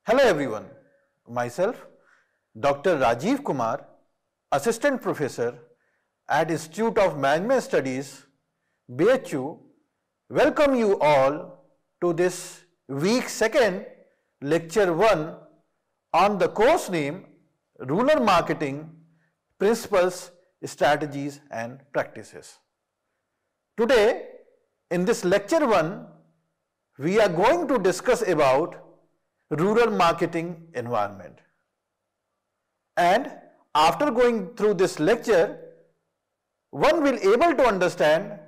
Hello everyone, myself Dr. Rajiv Kumar, Assistant Professor at Institute of Management Studies, BHU, welcome you all to this week 2nd, lecture 1 on the course name Rural Marketing Principles, Strategies and Practices. Today, in this lecture 1, we are going to discuss about rural marketing environment. And after going through this lecture, one will able to understand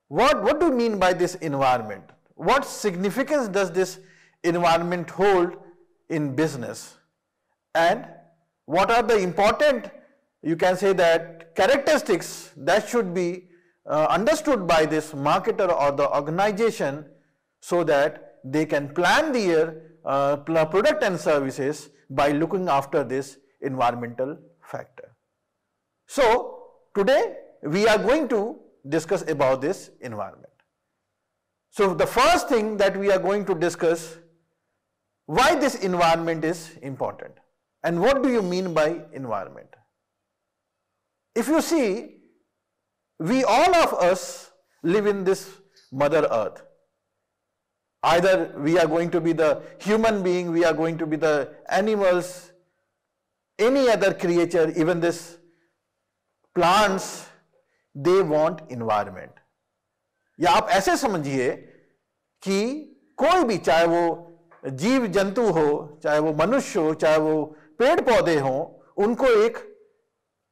what do you mean by this environment? What significance does this environment hold in business? And what are the important, you can say that, characteristics that should be understood by this marketer or the organization so that they can plan their product and services by looking after this environmental factor. So today we are going to discuss about this environment. So the first thing that we are going to discuss, why this environment is important and what do you mean by environment. If you see, we all of us live in this Mother Earth. Either we are going to be the human being, we are going to be the animals, any other creature, even this plants, they want environment. या आप ऐसे समझिए कि कोई भी, चाहे वो जीव जंतु हो, चाहे वो मनुष्य हो, चाहे वो पेड़ पौधे हो, उनको एक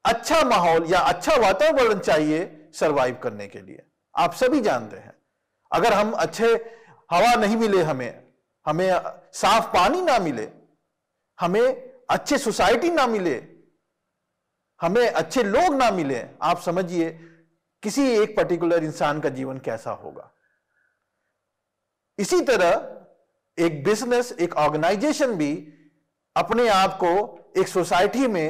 अच्छा माहौल या अच्छा वातावरण चाहिए सरवाइव करने के लिए. आप सभी जानते हैं, अगर हम अच्छे हवा नहीं मिले, हमें साफ पानी ना मिले, हमें अच्छे सोसाइटी ना मिले, हमें अच्छे लोग ना मिले, आप समझिए किसी एक पर्टिकुलर इंसान का जीवन कैसा होगा. इसी तरह एक बिजनेस, एक ऑर्गेनाइजेशन भी अपने आप को एक सोसाइटी में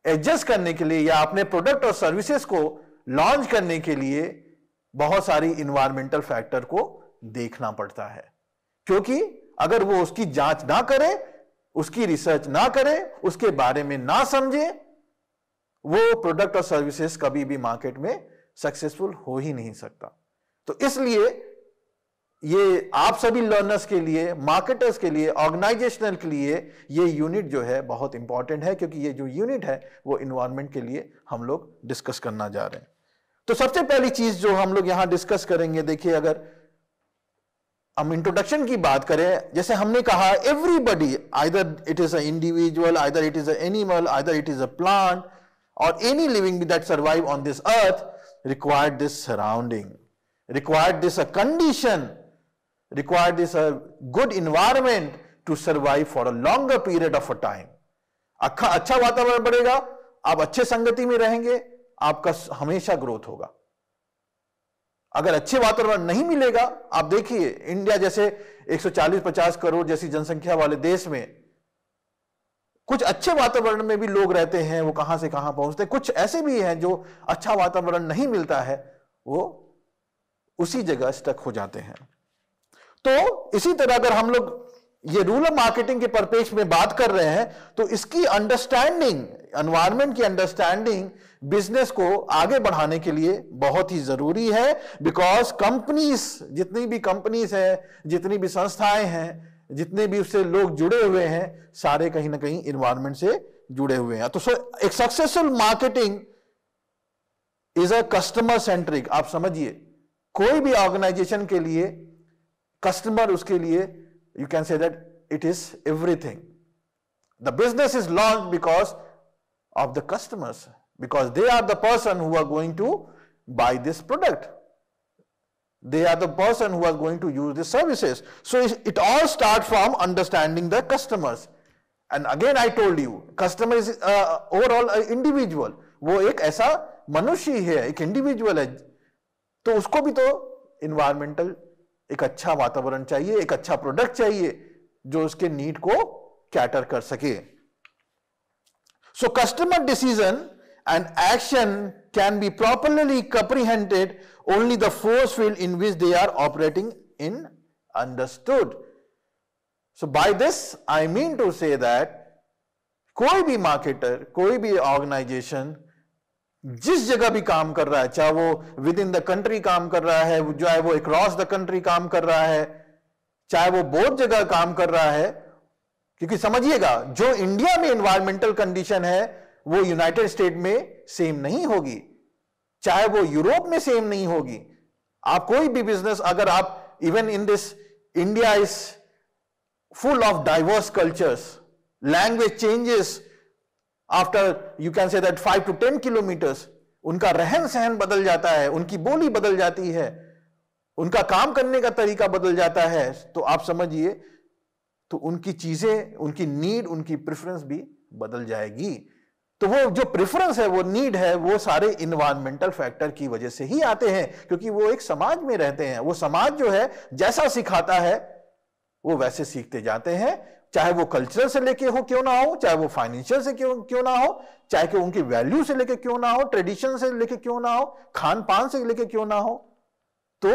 एडजस्ट करने के लिए या अपने प्रोडक्ट और सर्विसेज को लॉन्च करने के लिए बहुत सारी इन्वायरमेंटल फैक्टर को देखना पड़ता है. क्योंकि अगर वो उसकी जांच ना करे, उसकी रिसर्च ना करे, उसके बारे में ना समझे, वो प्रोडक्ट और सर्विसेज कभी भी मार्केट में सक्सेसफुल हो ही नहीं सकता. तो इसलिए ये आप सभी लर्नर्स के लिए, मार्केटर्स के लिए, ऑर्गेनाइजेशनल के लिए ये यूनिट जो है बहुत इंपॉर्टेंट है, क्योंकि ये जो यूनिट है वो इन्वायरमेंट के लिए हम लोग डिस्कस करना जा रहे हैं. तो सबसे पहली चीज जो हम लोग यहां डिस्कस करेंगे, देखिए अगर हम इंट्रोडक्शन की बात करें, जैसे हमने कहा everybody, either it is a individual, either it is a animal, either it is a plant और any living that survive on this earth required this surrounding, required this a condition, required this a good environment to survive for a longer period of a time. अच्छा वातावरण बढ़ेगा, आप अच्छे संगति में रहेंगे, आपका हमेशा ग्रोथ होगा. अगर अच्छे वातावरण नहीं मिलेगा, आप देखिए इंडिया जैसे 140-50 करोड़ जैसी जनसंख्या वाले देश में कुछ अच्छे वातावरण में भी लोग रहते हैं, वो कहां से कहां पहुंचते हैं. कुछ ऐसे भी हैं जो अच्छा वातावरण नहीं मिलता है, वो उसी जगह स्टक हो जाते हैं. तो इसी तरह अगर हम लोग ये रूरल मार्केटिंग के परिप्रेक्ष्य में बात कर रहे हैं, तो इसकी अंडरस्टैंडिंग, एनवायरनमेंट की अंडरस्टैंडिंग बिजनेस को आगे बढ़ाने के लिए बहुत ही जरूरी है. बिकॉज कंपनीज, जितनी भी कंपनीज हैं, जितनी भी संस्थाएं हैं, जितने भी उससे लोग जुड़े हुए हैं, सारे कहीं ना कहीं इन्वायरमेंट से जुड़े हुए हैं. तो एक successful marketing is a customer centric. आप समझिए कोई भी ऑर्गेनाइजेशन के लिए कस्टमर, उसके लिए you can say that it is everything. The business is launch because of the customers, because they are the person who are going to buy this product. They are the person who are going to use the services. So it all starts from understanding the customers. And again I told you, customer is overall an individual. वो एक ऐसा मनुष्य है, एक individual है, तो उसको भी तो इन्वायरमेंटल एक अच्छा वातावरण चाहिए, एक अच्छा प्रोडक्ट चाहिए जो उसके नीड को कैटर कर सके. So customer decision and action can be properly comprehended only the force field in which they are operating in understood. So by this I mean to say that कोई भी marketer, कोई भी organisation जिस जगह भी काम कर रहा है, चाहे वो विद इन द कंट्री काम कर रहा है, चाहे वो अक्रॉस द कंट्री काम कर रहा है, चाहे वो बहुत जगह काम कर रहा है, क्योंकि समझिएगा जो इंडिया में एनवायरमेंटल कंडीशन है वो यूनाइटेड स्टेट में सेम नहीं होगी, चाहे वो यूरोप में सेम नहीं होगी। आप कोई भी बिजनेस, अगर आप even in this India is full of diverse cultures, language changes after you can say that 5 to 10 kilometres, उनका रहन सहन बदल जाता है, उनकी बोली बदल जाती है, उनका काम करने का तरीका बदल जाता है, तो आप समझिए तो उनकी चीजें, उनकी नीड, उनकी प्रेफरेंस भी बदल जाएगी। तो वो जो प्रेफरेंस है, वो नीड है, वो सारे इन्वायरमेंटल फैक्टर की वजह से ही आते हैं, क्योंकि वो एक समाज में रहते हैं। वो समाज जो है जैसा सिखाता है वो वैसे सीखते जाते हैं, चाहे वो कल्चरल से लेके हो क्यों ना हो, चाहे वो फाइनेंशियल से क्यों ना हो, चाहे कि उनकी वैल्यू से लेके क्यों ना हो, ट्रेडिशन से लेके क्यों ना हो, खान पान से लेके क्यों ना हो। तो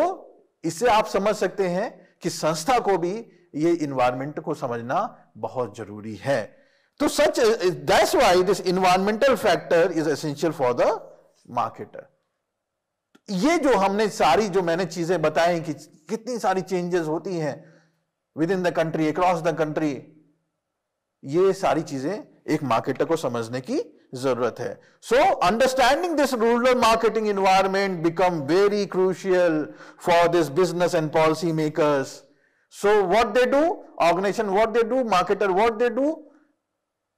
इससे आप समझ सकते हैं कि संस्था को भी ये इन्वायरमेंट को समझना बहुत जरूरी है। तो such that's why this environmental factor is essential for the marketer. ये जो हमने सारी जो मैंने चीजें बताई कि कितनी सारी चेंजेस होती हैं with in the country, across the country, ये सारी चीजें एक मार्केटर को समझने की जरूरत है। So understanding this rural marketing environment become very crucial for this business and policy makers. So what they do, organization what they do, marketer what they do,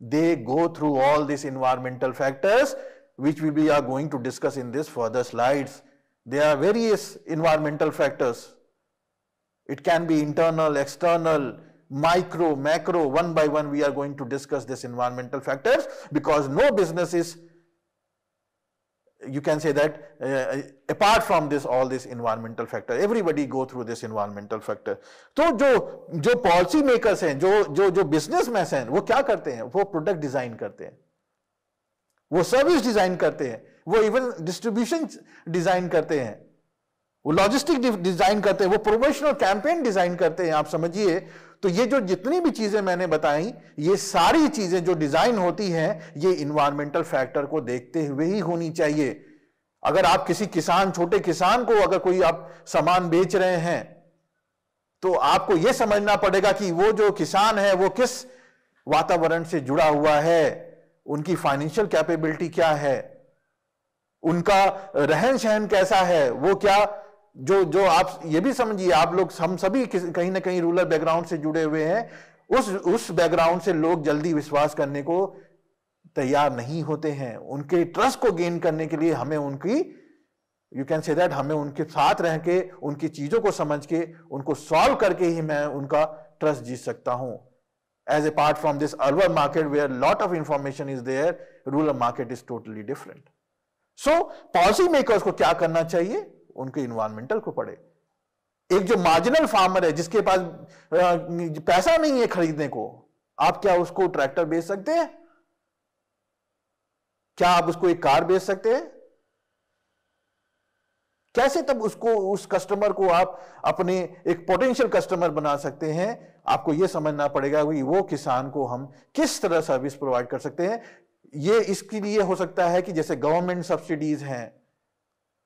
they go through all these environmental factors which we are going to discuss in this further slides. There are various environmental factors. It can be internal, external, micro, macro. One by one we are going to discuss this environmental factors, because no business is, you can say that apart from this all this environmental factor, everybody go through this environmental factor. तो जो policy makers हैं, जो businessman हैं, वो क्या करते हैं? वो प्रोडक्ट डिजाइन करते हैं, वो सर्विस डिजाइन करते हैं, वो इवन डिस्ट्रीब्यूशन डिजाइन करते हैं, वो लॉजिस्टिक डिजाइन करते हैं, वो प्रोमोशनल कैंपेन डिजाइन करते हैं। आप समझिए, तो ये जो जितनी भी चीजें मैंने बताई, ये सारी चीजें जो डिजाइन होती हैं, ये इन्वायरमेंटल फैक्टर को देखते हुए ही होनी चाहिए। अगर आप किसी किसान, छोटे किसान को अगर कोई आप सामान बेच रहे हैं, तो आपको यह समझना पड़ेगा कि वो जो किसान है वो किस वातावरण से जुड़ा हुआ है, उनकी फाइनेंशियल कैपेबिलिटी क्या है, उनका रहन सहन कैसा है, वो क्या जो आप ये भी समझिए, आप लोग, हम सभी कहीं ना कहीं रूरल बैकग्राउंड से जुड़े हुए हैं। उस बैकग्राउंड से लोग जल्दी विश्वास करने को तैयार नहीं होते हैं। उनके ट्रस्ट को गेन करने के लिए हमें उनकी, यू कैन से दैट, हमें उनके साथ रह के, उनकी चीजों को समझ के, उनको सॉल्व करके ही मैं उनका ट्रस्ट जीत सकता हूं। As apart from this urban market where lot of information is there, rural market is totally different. So policy makers को क्या करना चाहिए? उनके इन्वायरमेंटल को पढ़े। एक जो मार्जिनल फार्मर है, जिसके पास पैसा नहीं है खरीदने को, आप क्या उसको ट्रैक्टर बेच सकते हैं? क्या आप उसको एक कार बेच सकते हैं? कैसे तब उसको, उस कस्टमर को आप अपने एक पोटेंशियल कस्टमर बना सकते हैं? आपको यह समझना पड़ेगा कि वो किसान को हम किस तरह सर्विस प्रोवाइड कर सकते हैं। ये इसके लिए हो सकता है कि जैसे गवर्नमेंट सब्सिडीज हैं,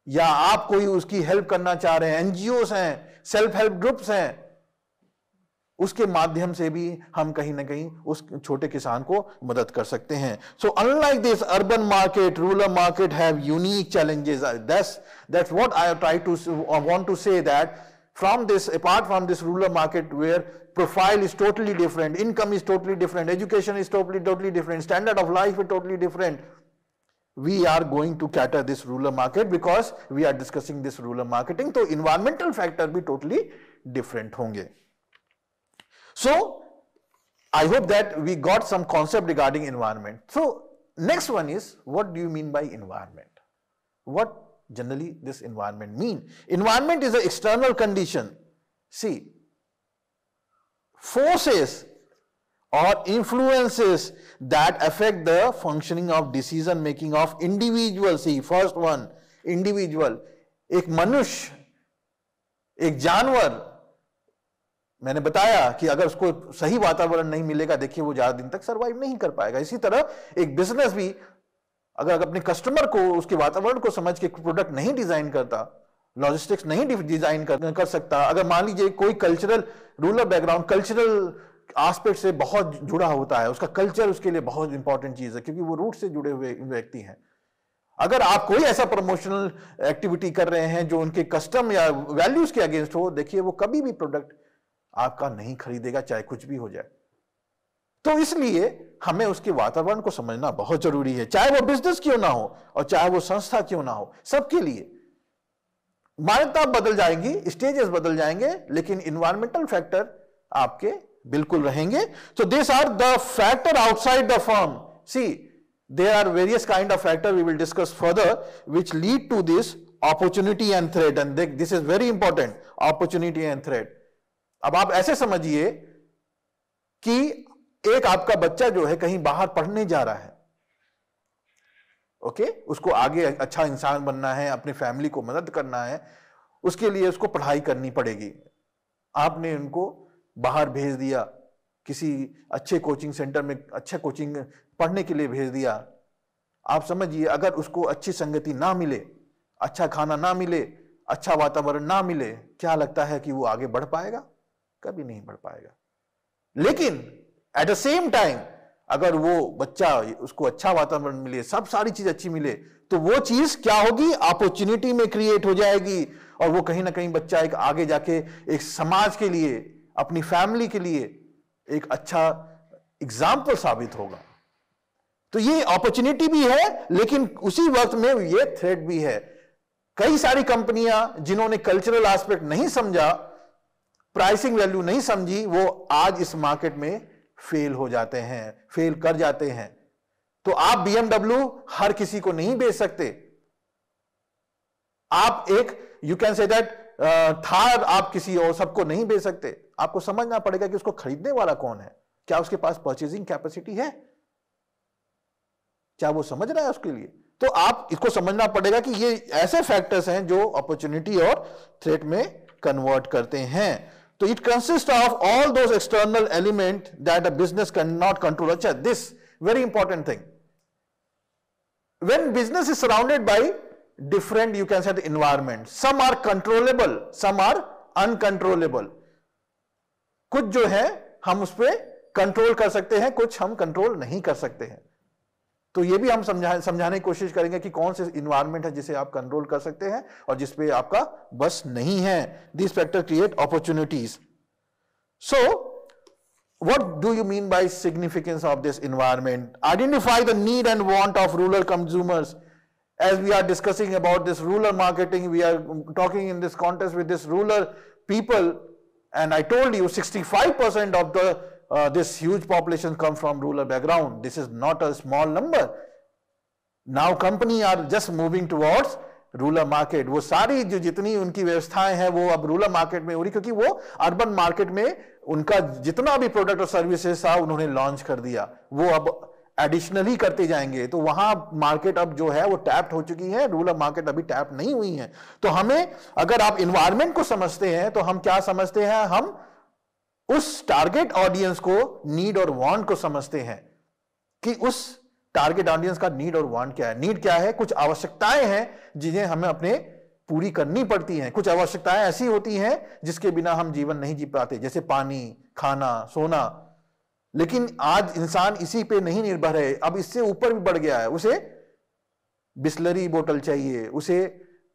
या आप कोई उसकी हेल्प करना चाह रहे हैं, एनजीओस हैं, सेल्फ हेल्प ग्रुप्स हैं, उसके माध्यम से भी हम कहीं ना कहीं उस छोटे किसान को मदद कर सकते हैं। So unlike this urban market, rural market have unique challenges. That's what I try to want to say, that from this, apart from this rural market where profile is totally different, income is totally different, education is totally different, standard of life is totally different, we are going to cater this rural market because we are discussing this rural marketing. तो environmental factor भी totally different होंगे. So I hope that we got some concept regarding environment. So next one is, what do you mean by environment? What generally this environment mean? Environment is an external condition. See, forces or influences that affect the functioning of decision making of individual. See, first one, individual. एक मनुष्य, एक जानवर, मैंने बताया कि अगर उसको सही वातावरण नहीं मिलेगा, देखिए वो ज्यादा दिन तक सर्वाइव नहीं कर पाएगा। इसी तरह एक बिजनेस भी अगर अपने कस्टमर को, उसके वातावरण को समझ के प्रोडक्ट नहीं डिजाइन करता, लॉजिस्टिक्स नहीं डिजाइन कर सकता, अगर मान लीजिए कोई cultural, rural background cultural aspect से बहुत जुड़ा होता है, उसका कल्चर उसके लिए बहुत इंपॉर्टेंट चीज है क्योंकि वो रूट से जुड़े हुए व्यक्ति हैं। अगर आप कोई ऐसा प्रमोशनल एक्टिविटी कर रहे हैं जो उनके कस्टम या वैल्यूज के अगेंस्ट हो, देखिए वो कभी भी प्रोडक्ट आपका नहीं खरीदेगा, चाहे कुछ भी हो जाए। तो इसलिए हमें उसके वातावरण को समझना बहुत जरूरी है, चाहे वो बिजनेस क्यों ना हो और चाहे वो संस्था क्यों ना हो, सबके लिए। मान्यता बदल जाएंगी, स्टेजेस बदल जाएंगे, लेकिन इन्वायरमेंटल फैक्टर आपके बिल्कुल रहेंगे। तो this are the factor outside the firm. See, there are various kind of factors we will discuss further which lead to this opportunity and threat, and this is very important, opportunity and threat. अब आप ऐसे समझिए कि एक आपका बच्चा जो है कहीं बाहर पढ़ने जा रहा है, ओके, उसको आगे अच्छा इंसान बनना है, अपने फैमिली को मदद करना है, उसके लिए उसको पढ़ाई करनी पड़ेगी। आपने उनको बाहर भेज दिया, किसी अच्छे कोचिंग सेंटर में अच्छा कोचिंग पढ़ने के लिए भेज दिया। आप समझिए अगर उसको अच्छी संगति ना मिले, अच्छा खाना ना मिले, अच्छा वातावरण ना मिले, क्या लगता है कि वो आगे बढ़ पाएगा? कभी नहीं बढ़ पाएगा। लेकिन एट द सेम टाइम अगर वो बच्चा, उसको अच्छा वातावरण मिले, सब सारी चीज अच्छी मिले, तो वो चीज क्या होगी? अपॉर्चुनिटी में क्रिएट हो जाएगी, और वो कहीं ना कहीं बच्चा एक आगे जाके एक समाज के लिए, अपनी फैमिली के लिए एक अच्छा एग्जाम्पल साबित होगा। तो ये अपॉर्चुनिटी भी है, लेकिन उसी वक्त में ये थ्रेट भी है। कई सारी कंपनियां जिन्होंने कल्चरल एस्पेक्ट नहीं समझा, प्राइसिंग वैल्यू नहीं समझी, वो आज इस मार्केट में फेल हो जाते हैं, फेल कर जाते हैं। तो आप BMW हर किसी को नहीं बेच सकते। आप एक, you can say that, Thar आप किसी और सबको नहीं बेच सकते। आपको समझना पड़ेगा कि उसको खरीदने वाला कौन है, क्या उसके पास परचेजिंग कैपेसिटी है, क्या वो समझ रहा है उसके लिए। तो आप इसको समझना पड़ेगा कि ये ऐसे फैक्टर्स हैं जो अपॉर्चुनिटी और थ्रेट में कन्वर्ट करते हैं। तो it consist of all those external element that a business can not control. अच्छा, this very important thing, when business is surrounded by different, you can say, the environment, some are controllable, some are uncontrollable। कुछ जो है हम उस पर control कर सकते हैं, कुछ हम कंट्रोल नहीं कर सकते हैं। तो ये भी हम समझाने की कोशिश करेंगे कि कौन से इन्वायरमेंट है जिसे आप कंट्रोल कर सकते हैं और जिसपे आपका बस नहीं है। This factor create opportunities. So what do you mean by significance of this environment? Identify the need and want of rural consumers. As we are discussing about this rural marketing, we are talking in this context with this rural people, and I told you 65% of the this huge population come from rural background. This is not a small number. Now company are just moving towards rural market. वो सारी जो जितनी उनकी व्यवस्थाएं हैं वो अब rural market में हो रही, क्योंकि वो अर्बन मार्केट में उनका जितना भी प्रोडक्ट और सर्विसेज था उन्होंने लॉन्च कर दिया, वो अब एडिशनली करते जाएंगे। तो वहां मार्केट अब जो है वो टैप्ड हो चुकी है, रूरल मार्केट अभी टैप नहीं हुई है। तो हमें, अगर आप इन्वायरमेंट को समझते हैं तो हम क्या समझते हैं? हम उस टारगेट ऑडियंस को नीड और वांट को समझते हैं कि उस टारगेट ऑडियंस का नीड और वांट क्या है। नीड क्या है? कुछ आवश्यकताएं हैं जिन्हें हमें अपने पूरी करनी पड़ती हैं। कुछ आवश्यकताएं ऐसी होती हैं जिसके बिना हम जीवन नहीं जी पाते, जैसे पानी, खाना, सोना। लेकिन आज इंसान इसी पे नहीं निर्भर है, अब इससे ऊपर भी बढ़ गया है। उसे बिस्लरी बोतल चाहिए, उसे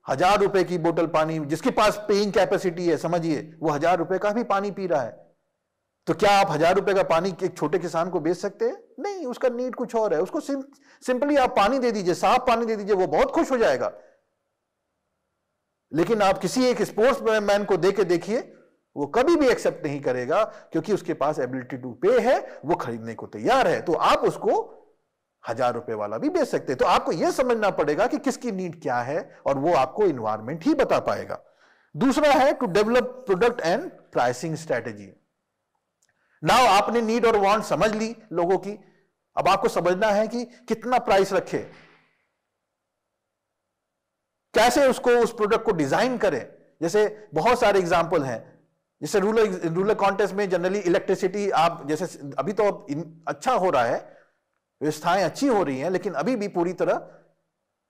1000 रुपए की बोतल पानी, जिसके पास पेइंग कैपेसिटी है, समझिए वो 1000 रुपए का भी पानी पी रहा है। तो क्या आप 1000 रुपए का पानी एक छोटे किसान को बेच सकते हैं? नहीं, उसका नीड कुछ और है। उसको सिंपली आप पानी दे दीजिए, साफ पानी दे दीजिए, वो बहुत खुश हो जाएगा। लेकिन आप किसी एक स्पोर्ट्स मैन को देके देखिए, वो कभी भी एक्सेप्ट नहीं करेगा, क्योंकि उसके पास एबिलिटी टू पे है, वो खरीदने को तैयार है। तो आप उसको 1000 रुपए वाला भी बेच सकते हैं। तो आपको यह समझना पड़ेगा कि किसकी नीड क्या है, और वो आपको इन्वायरमेंट ही बता पाएगा। दूसरा है to develop product and pricing strategy. Now आपने नीड और वांट समझ ली लोगों की, अब आपको समझना है कि कितना प्राइस रखे, कैसे उसको, उस प्रोडक्ट को डिजाइन करें। जैसे बहुत सारे एग्जाम्पल हैं, जैसे रूरल कॉन्टेस्ट में जनरली इलेक्ट्रिसिटी, आप जैसे अभी तो अच्छा हो रहा है, व्यवस्थाएं अच्छी हो रही हैं, लेकिन अभी भी पूरी तरह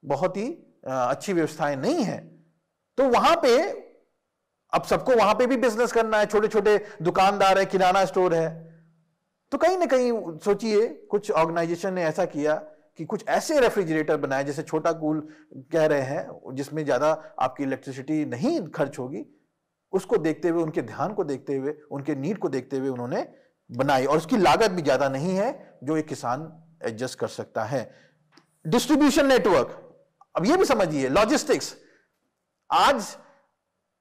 बहुत ही अच्छी व्यवस्थाएं नहीं है। तो वहां पे अब सबको वहां पे भी बिजनेस करना है, छोटे छोटे दुकानदार है, किराना स्टोर है। तो कहीं ना कहीं सोचिए कुछ ऑर्गेनाइजेशन ने ऐसा किया कि कुछ ऐसे रेफ्रिजरेटर बनाए, जैसे छोटा कूल कह रहे हैं, जिसमें ज्यादा आपकी इलेक्ट्रिसिटी नहीं खर्च होगी। उसको देखते हुए, उनके ध्यान को देखते हुए, उनके नीड को देखते हुए उन्होंने बनाई, और उसकी लागत भी ज्यादा नहीं है, जो एक किसान एडजस्ट कर सकता है। डिस्ट्रीब्यूशन नेटवर्क, अब ये भी समझिए, लॉजिस्टिक्स। आज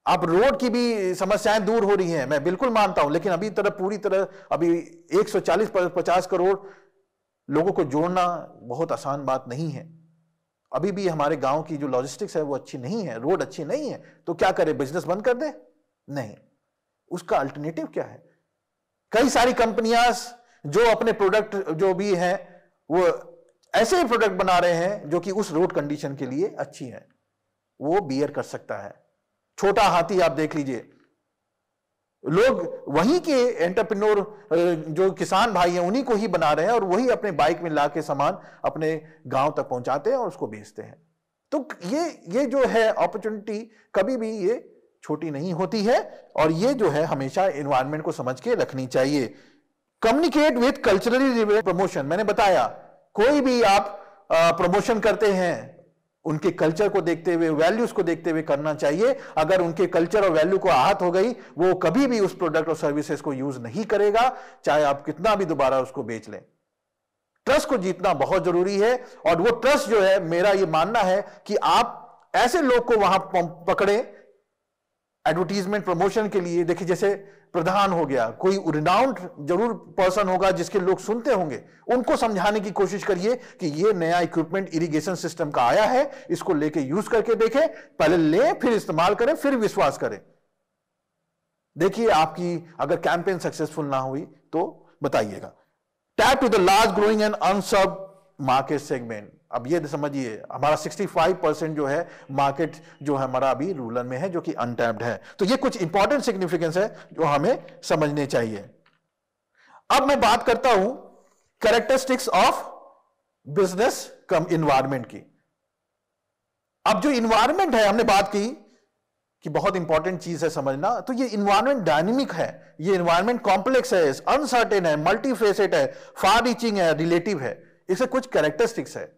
आप रोड की भी समस्याएं दूर हो रही हैं, मैं बिल्कुल मानता हूं, लेकिन अभी पूरी तरह अभी 140-50 करोड़ लोगों को जोड़ना बहुत आसान बात नहीं है। अभी भी हमारे गांव की जो लॉजिस्टिक्स है वो अच्छी नहीं है, रोड अच्छी नहीं है। तो क्या करें, बिजनेस बंद कर दें? नहीं, उसका अल्टरनेटिव क्या है? कई सारी कंपनियां जो अपने प्रोडक्ट जो भी हैं वो ऐसे ही प्रोडक्ट बना रहे हैं जो कि उस रोड कंडीशन के लिए अच्छी है, वो बियर कर सकता है। छोटा हाथी आप देख लीजिए, लोग वहीं के एंटरप्रेन्योर जो किसान भाई हैं उन्हीं को ही बना रहे हैं, और वही अपने बाइक में लाके सामान अपने गांव तक पहुंचाते हैं और उसको बेचते हैं। तो ये जो है अपॉर्चुनिटी कभी भी ये छोटी नहीं होती है, और ये जो है हमेशा एनवायरनमेंट को समझ के रखनी चाहिए। कम्युनिकेट विथ कल्चरली प्रमोशन, मैंने बताया कोई भी आप प्रमोशन करते हैं, उनके कल्चर को देखते हुए, वैल्यूज को देखते हुए करना चाहिए। अगर उनके कल्चर और वैल्यू को आहत हो गई, वो कभी भी उस प्रोडक्ट और सर्विसेज को यूज नहीं करेगा, चाहे आप कितना भी दोबारा उसको बेच लें। ट्रस्ट को जीतना बहुत जरूरी है, और वो ट्रस्ट जो है, मेरा ये मानना है कि आप ऐसे लोग को वहां पकड़े एडवर्टीजमेंट प्रमोशन के लिए। देखिए जैसे प्रधान हो गया, कोई रिनाउंड जरूर पर्सन होगा जिसके लोग सुनते होंगे, उनको समझाने की कोशिश करिए कि ये नया इक्विपमेंट इरिगेशन सिस्टम का आया है, इसको लेके यूज करके देखें, पहले लें फिर इस्तेमाल करें फिर विश्वास करें। देखिए आपकी अगर कैंपेन सक्सेसफुल ना हुई तो बताइएगा। Tap to the large growing and unserved market segment. अब ये समझिए हमारा 65% जो है मार्केट जो है हमारा अभी रूरल में है, जो कि अनटैप्ड है। तो ये कुछ इंपॉर्टेंट सिग्निफिकेंस है जो हमें समझने चाहिए। अब मैं बात करता हूं characteristics of business come environment की। अब जो इन्वायरमेंट है, हमने बात की कि बहुत इंपॉर्टेंट चीज है समझना। तो ये इन्वायरमेंट डायनेमिक है, ये इन्वायरमेंट कॉम्प्लेक्स है, अनसर्टेन है, मल्टीफेसेट है, फार रीचिंग है, रिलेटिव है। इससे कुछ कैरेक्टरिस्टिक्स है,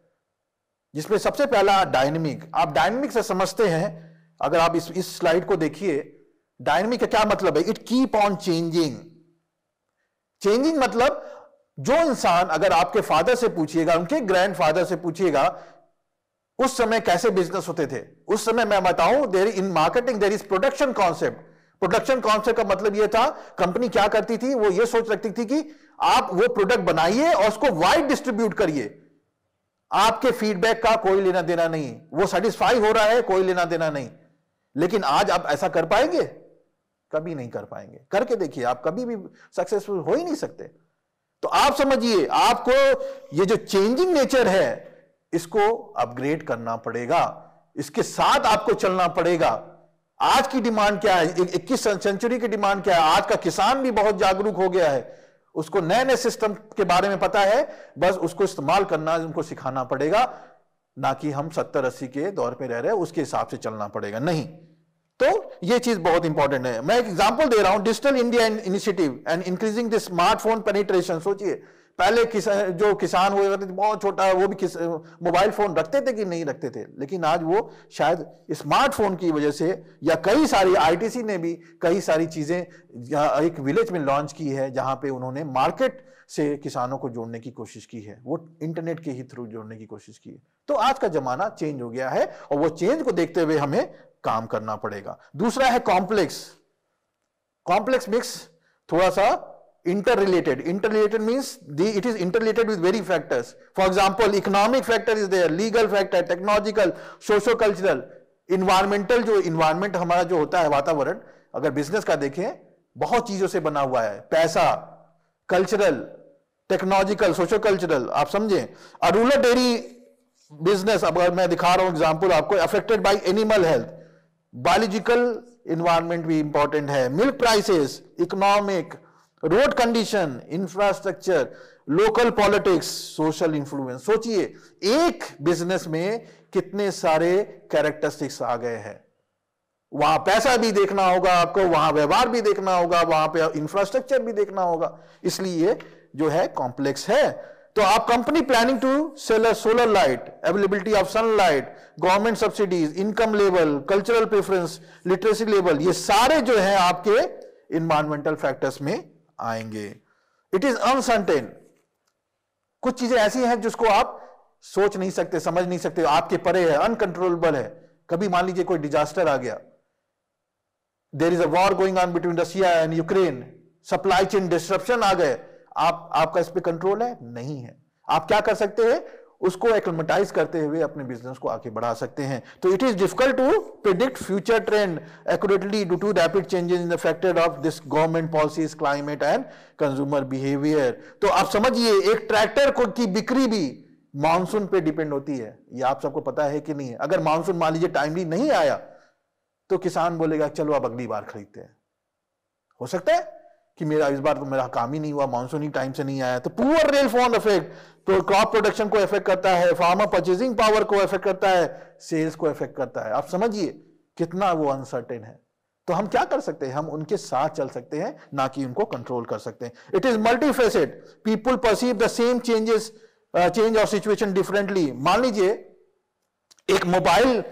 जिसमें सबसे पहला डायनेमिक। आप डायनेमिक से समझते हैं, अगर आप इस स्लाइड को देखिए, डायनेमिक का क्या मतलब है? It keep on changing. Changing मतलब जो इंसान, अगर आपके फादर से पूछिएगा, उनके ग्रैंडफादर से पूछिएगा उस समय कैसे बिजनेस होते थे, उस समय मैं बताऊं, there in marketing there is production concept. Production concept का मतलब यह था, कंपनी क्या करती थी, वो ये सोच रखती थी कि आप वो प्रोडक्ट बनाइए और उसको वाइड डिस्ट्रीब्यूट करिए, आपके फीडबैक का कोई लेना देना नहीं, वो सेटिस्फाई हो रहा है, कोई लेना देना नहीं। लेकिन आज आप ऐसा कर पाएंगे? कभी नहीं कर पाएंगे। करके देखिए, आप कभी भी सक्सेसफुल हो ही नहीं सकते। तो आप समझिए, आपको ये जो चेंजिंग नेचर है, इसको अपग्रेड करना पड़ेगा, इसके साथ आपको चलना पड़ेगा। आज की डिमांड क्या है, 21 सेंचुरी की डिमांड क्या है? आज का किसान भी बहुत जागरूक हो गया है, उसको नए नए सिस्टम के बारे में पता है, बस उसको इस्तेमाल करना उनको सिखाना पड़ेगा, ना कि हम 70-80 के दौर पे रह रहे हैं उसके हिसाब से चलना पड़ेगा, नहीं। तो ये चीज बहुत इंपॉर्टेंट है। मैं एक एग्जांपल दे रहा हूं, digital India initiative and increasing the smartphone penetration. सोचिए, पहले जो किसान हुए करते थे बहुत छोटा, वो भी मोबाइल फोन रखते थे कि नहीं रखते थे, लेकिन आज वो शायद स्मार्टफोन की वजह से, या कई सारी आईटीसी ने भी कई सारी चीजें एक विलेज में लॉन्च की है, जहां पे उन्होंने मार्केट से किसानों को जोड़ने की कोशिश की है, वो इंटरनेट के ही थ्रू जोड़ने की कोशिश की है। तो आज का जमाना चेंज हो गया है, और वो चेंज को देखते हुए हमें काम करना पड़ेगा। दूसरा है कॉम्प्लेक्स। कॉम्प्लेक्स मिक्स थोड़ा सा interrelated. Interrelated means it is interrelated with various factors. For example, economic factor is there, legal factor, technological, socio-cultural, environmental। जो environment हमारा जो होता है वातावरण, अगर बिजनेस का देखें, बहुत चीजों से बना हुआ है, पैसा, कल्चरल, टेक्नोलॉजिकल, सोशो कल्चरल, आप समझे। रूरल डेयरी बिजनेस, अब मैं दिखा रहा हूं एग्जांपल आपको, affected by animal health, biological environment भी इंपॉर्टेंट है, milk prices, economic, road condition, infrastructure, local politics, social influence. सोचिए एक बिजनेस में कितने सारे कैरेक्टरिस्टिक्स आ गए हैं। वहां पैसा भी देखना होगा आपको, वहां व्यवहार भी देखना होगा, वहां पे इंफ्रास्ट्रक्चर भी देखना होगा, इसलिए जो है कॉम्प्लेक्स है। तो आप company planning to sell solar light, availability of sunlight, government subsidies, income level, cultural preference, literacy level, ये सारे जो है आपके इन्वायरमेंटल फैक्टर्स में आएंगे। इट इज अनसर्टेन, कुछ चीजें ऐसी हैं जिसको आप सोच नहीं सकते, समझ नहीं सकते, आपके परे है, अनकंट्रोलेबल है। कभी मान लीजिए कोई डिजास्टर आ गया, there is a war going on between Russia and Ukraine, supply chain disruption आ गए, आपका इस पे कंट्रोल है? नहीं है। आप क्या कर सकते हैं? उसको एक्लेमेटाइज करते हुए अपने बिजनेस को आगे बढ़ा सकते हैं। तो it is difficult to predict future trend accurately due to rapid changes in the factor of this government policies, climate and consumer behaviour. तो आप समझिए एक ट्रैक्टर को की बिक्री भी मानसून पे डिपेंड होती है। ये आप सबको पता है कि नहीं है? अगर मानसून मान लीजिए टाइमली नहीं आया तो किसान बोलेगा चलो अब अगली बार खरीदते हैं। हो सकता है कि मेरा इस बार तो मेरा काम ही नहीं हुआ, मानसून ही टाइम से नहीं आया। तो पुअर रेनफॉल इफेक्ट तो क्रॉप प्रोडक्शन को इफेक्ट करता है, फार्मर परचेजिंग पावर को इफेक्ट करता है, सेल्स को इफेक्ट करता है। आप समझिए कितना वो अनसर्टेन है। तो हम क्या कर सकते हैं? हम उनके साथ चल सकते हैं, ना कि उनको कंट्रोल कर सकते हैं। It is multifaceted, people perceive the same change of situation differently. मान लीजिए एक mobile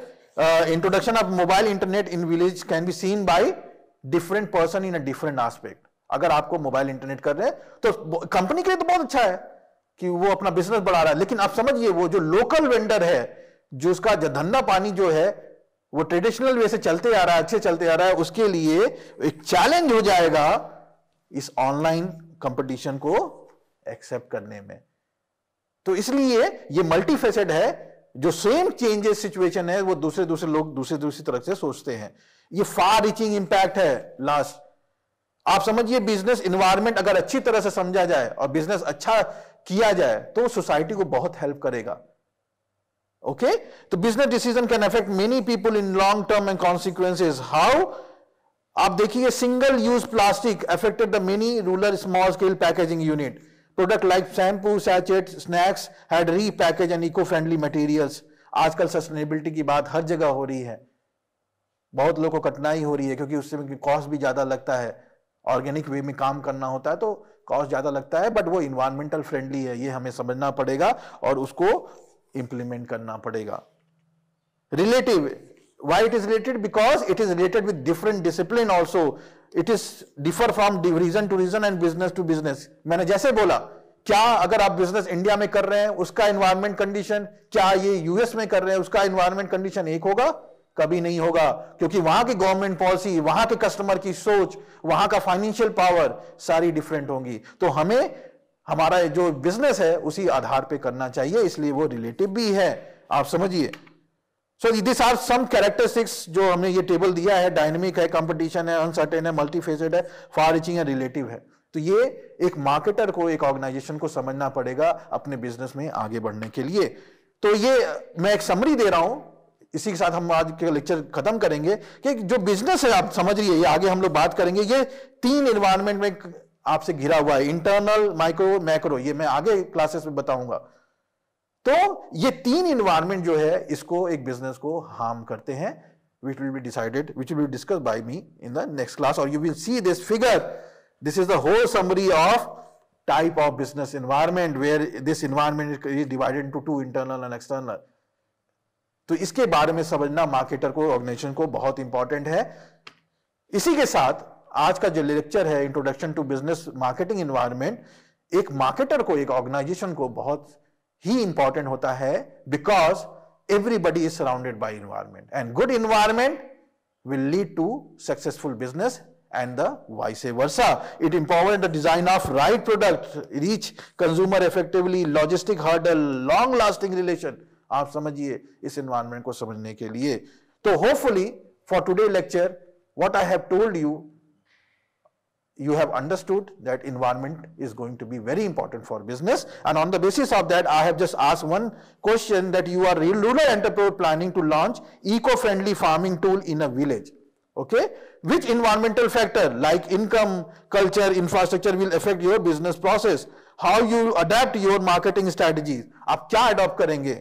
introduction of mobile internet in village can be seen by different person in a different aspect. अगर आपको मोबाइल इंटरनेट कर रहे हैं तो कंपनी के लिए तो बहुत अच्छा है कि वो अपना बिजनेस बढ़ा रहा है, लेकिन आप समझिए वो जो लोकल वेंडर है, जो उसका धंधा पानी जो है वो ट्रेडिशनल वे से चलते आ रहा है, अच्छे चलते आ रहा है, उसके लिए एक चैलेंज हो जाएगा इस ऑनलाइन कंपटीशन को एक्सेप्ट करने में। तो इसलिए ये मल्टीफेसेड है, जो सेम चेंजेस सिचुएशन है वो दूसरे लोग दूसरी तरह से सोचते हैं। ये फार रीचिंग इंपैक्ट है। लास्ट आप समझिए बिजनेस इन्वायरमेंट अगर अच्छी तरह से समझा जाए और बिजनेस अच्छा किया जाए तो सोसाइटी को बहुत हेल्प करेगा। ओके, तो business decision can affect many people in long term and consequences. How? आप देखिए single use plastic affected the many rural small scale packaging unit. Product like shampoo, sachet, snacks had repackage and eco friendly materials. आजकल sustainability की बात हर जगह हो रही है, बहुत लोगों को कठिनाई हो रही है क्योंकि उससे कॉस्ट भी ज्यादा लगता है। ऑर्गेनिक वे में काम करना होता है तो कॉस्ट ज्यादा लगता है, बट वो इन्वायरमेंटल फ्रेंडली है, ये हमें समझना पड़ेगा और उसको इंप्लीमेंट करना पड़ेगा। Relative, why it is related? Because it is related with different discipline also. It is differ from region to region and business to business. मैंने जैसे बोला, क्या अगर आप बिजनेस इंडिया में कर रहे हैं उसका एनवायरमेंट कंडीशन, क्या ये यूएस में कर रहे हैं उसका एनवायरमेंट कंडीशन एक होगा? कभी नहीं होगा, क्योंकि वहां की गवर्नमेंट पॉलिसी, वहां के कस्टमर की सोच, वहां का फाइनेंशियल पावर सारी डिफरेंट होंगी। तो हमें हमारा जो बिजनेस है उसी आधार पे करना चाहिए, इसलिए वो रिलेटिव भी है। आप समझिए। So this are some characteristics जो हमने ये टेबल दिया है। डायनेमिक है, कंपटीशन है, अनसर्टेन है, मल्टीफेसेड है, फार रीचिंग है, रिलेटिव है। तो ये एक मार्केटर को, एक ऑर्गेनाइजेशन को समझना पड़ेगा अपने बिजनेस में आगे बढ़ने के लिए। तो ये मैं एक समरी दे रहा हूं, इसी के साथ हम आज के लेक्चर खत्म करेंगे कि जो बिजनेस है आप समझ रही है, ये आगे हम लोग बात करेंगे। ये 3 एनवायरनमेंट में आपसे घिरा हुआ है, इंटरनल, माइक्रो, मैक्रो। ये मैं आगे क्लासेस में बताऊंगा। तो ये 3 एनवायरनमेंट जो है इसको एक बिजनेस को हार्म करते हैं, which will be decided, which will be discussed by me in the next class, or you will see this figure. This is the whole summary of type of business environment, where this environment is divided into 2, internal and external. तो इसके बारे में समझना marketer को, organisation को बहुत important है। इसी के साथ आज का जो लेक्चर है, introduction to business marketing environment, एक मार्केटर को, एक ऑर्गेनाइजेशन को बहुत ही इंपॉर्टेंट होता है, because everybody is surrounded by environment, and good environment will lead to successful business and the vice versa. It empowers the design of right product, reach consumer effectively, logistic hurdle, long lasting relation. आप समझिए इस environment को समझने के लिए। तो hopefully for today lecture what I have told you, you have understood that environment is going to be very important for business, and on the basis of that I have just asked one question, that you are rural entrepreneur planning to launch eco-friendly farming tool in a village. Okay, which environmental factor like income, culture, infrastructure will affect your business process? How you adapt your marketing strategies? आप क्या adopt करेंगे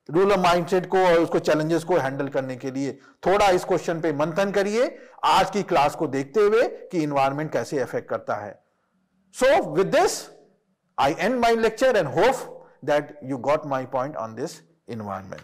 rural mindset को और उसको challenges को handle करने के लिए? थोड़ा इस क्वेश्चन पे मंथन करिए आज की क्लास को देखते हुए कि इन्वायरमेंट कैसे अफेक्ट करता है. So with this, I end my lecture and hope that you got my point on this environment.